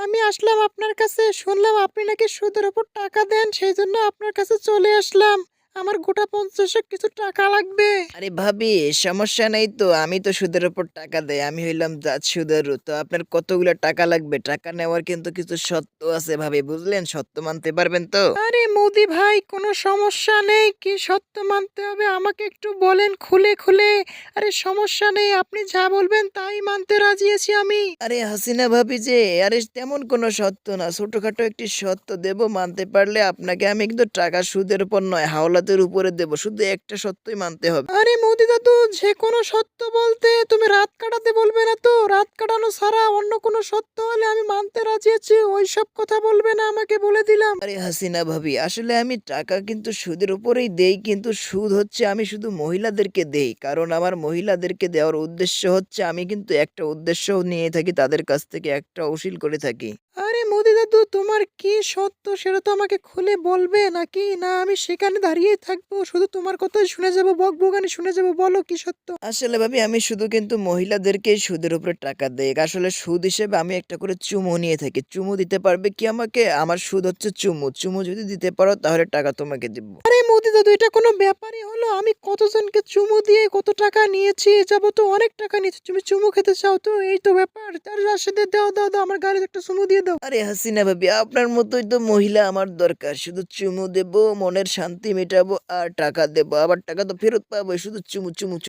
আমি আসলাম আপনার কাছে, শুনলাম আপনি নাকি সুদের উপর টাকা দেন, সেই জন্য আপনার কাছে চলে আসলাম। আমার গোটা 50 কিছু টাকা লাগবে। আরে ভাবি, সমস্যা নেই তো, আমি তো সুদের উপর টাকা দেই, আমি হইলাম জাত সুদেরু। তো আপনার কতগুলো টাকা লাগবে? টাকা নেওয়ার কিন্তু কিছু শর্ত আছে ভাবি, বুঝলেন? শর্ত মানতে পারবেন তো? আরে মোদি ভাই, কোনো সমস্যা নেই, কি সত্য মানতে হবে আমাকে একটু বলেন খুলে খুলে। আরে সমস্যা নেই, আপনি যা বলবেন তাই মানতে রাজি আছি আমি। আরে হাসিনা ভাবি যে, আরে তেমন কোনো শর্ত না, ছোটখাটো একটি শর্ত দেব, মানতে পারলে আপনাকে আমি কিন্তু টাকা সুদের উপর নয় হাওলাতের উপরে দেব, শুধু একটা শর্তই মানতে হবে। আরে মোদি দাদু, যে কোনো সত্য বলতে তুমি রাত কাটাতে বলবে না তো? রাত কাটানো ছাড়া অন্য কোনো সত্য হলে আমি মানতে রাজি আছি, ওইসব কথা বলবে না আমাকে, বলে দিলাম। আরে হাসিনা ভাবি, আসলে আমি টাকা কিন্তু সুদের উপরেই দেই, কিন্তু সুদ হচ্ছে আমি শুধু মহিলাদেরকে দেই, কারণ আমার মহিলাদেরকে দেওয়ার উদ্দেশ্য হচ্ছে আমি কিন্তু একটা উদ্দেশ্য নিয়ে থাকি, তাদের কাছ থেকে একটা উসিল করে থাকি। আরে মোদি দাদু, তোমার কি সত্য সেটা তো আমাকে খুলে বলবে নাকি? না আমি সেখানে দাঁড়িয়েই থাকবো, শুধু তোমার কথাই শুনে যাবো, বকবকানি শুনে যাবো, বলো কি সত্য? আসলে ভাবি, আমি শুধু কিন্তু মহিলাদেরকেই সুদের উপরে টাকা দেই। আসলে সুদ হিসেবে আমি একটা করে চুমু নিয়ে থাকি। চুমু দিতে পারবে কি আমাকে? আমার সুদ হচ্ছে চুমু। চুমু যদি দিতে পারো তাহলে টাকা তোমাকে দিব। আরে মোদি দাদু, এটা কোনো ব্যাপারই হলো? আমি কতজনকে চুমু দিয়ে কত টাকা নিয়েছি, এ যাবো তো অনেক টাকা নিয়েছি, তুমি চুমু খেতে চাও তো? এই তো ব্যাপার। তার সাথে দাও দাও দাও, আমার গাড়িতে একটা চুমু দিয়ে দাও। আরে হাসিনা ভাবি, আপনার মতোই তো মহিলা আমার দরকার। শুধু চুমু দেব, মনের শান্তি মেটাবো আর টাকা দেব। আবার টাকা তো ফেরত পাবোই। শুধু চুমু, চুমু,